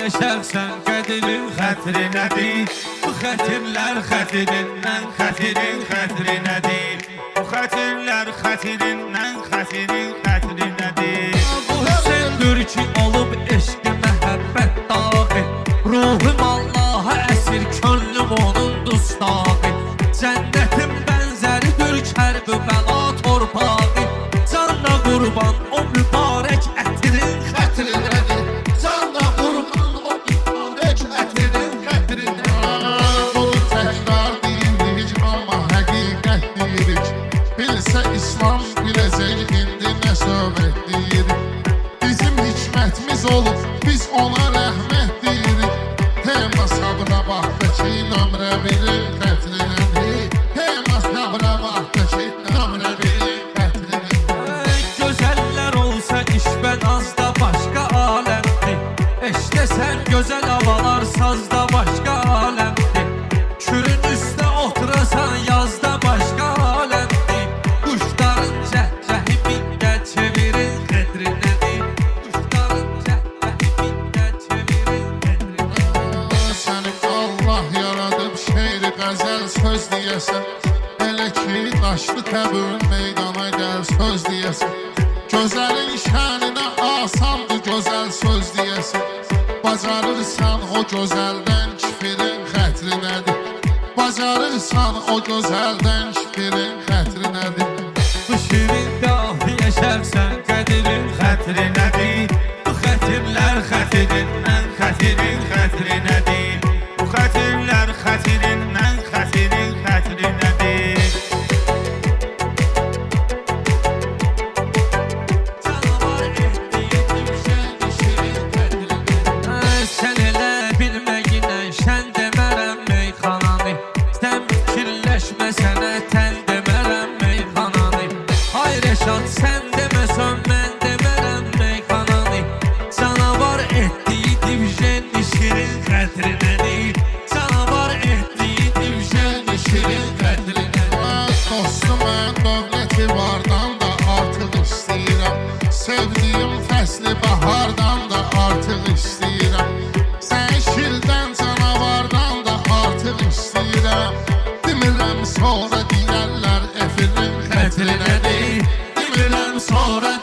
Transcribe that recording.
yaşarsan qədrin xətrinədir. Bu xətirlər xətirindən, xətirin xətrinədir. Bu xətirlər xətirindən, xətirin xətrinədir. Bu hüsündür ki olub eşq-i məhəbbət dağı. Ruhum Allah'a əsir, könlüm onun dustağı. Cənnətin bənzəridir Kərbəla torpağı. Canla qurban o mübarək ətirin xətrinədir. Canla qurban o mübarək ətirin xətrinədir. Bunu təkrar deyirik, amma həqiqət deyirik. Bilsə İslam biləcək indi nə söhbət deyirik. Bizim hikmətimiz olub, biz ona rəhmət deyirik. Tema sabra baxdakı nömrə birin xətrinədir. Tema sabra baxdakı nömrə birin xətrinədir. Gözəller olsa işbən azda başqa aləmdir. Eşləsən gözəl havalar sazda başqa aləmdir. Kürün üstə oturasan yazda başqa aləmdir. Quşların cəhcəhi mingə çevirin qədrinədir. Quşların cəhcəhi mingə çevirin qədrinədir. Səni Allah yaradıb şeiri qəzəl söz deyəsən. Elə ki daşlı təbün meydana gəl söz deyəsən. Gözəlin şəninə asandır gözəl söz deyəsən. Bacarırsan o gözəldən kifirin xətrinədir. Bacarırsan o gözəldən kifirin xətrinədir. Bu şirin dahi yaşarsan qədrin xətrinədir. Bu xətirlər xətirindən, xətirin xətrinədir. Bu xətirlər xətirindən, xətirin xətrinədir. Canavar etdiyin şən şirin xətrinədir. Sən elə bilməyinə şən demərəm meyxananı. Sən fikirləşmə sənə tən demərəm meyxananı. Ay Rəşad sən deməsən mən demərəm meyxananı. Canavar etdiyi divjən şirin xətrinədir. Canavar etdiyi divjən şirin xətrinədir. Dostum mən dövləti vardan da artıq istəyirəm. Sevdiyim fəsli bahardan da artıq istəyirəm. Sən şildən canavardan da artıq istəyirəm. Demirəm sonra deyərlər efirin xətrinədir. Demirəm sonra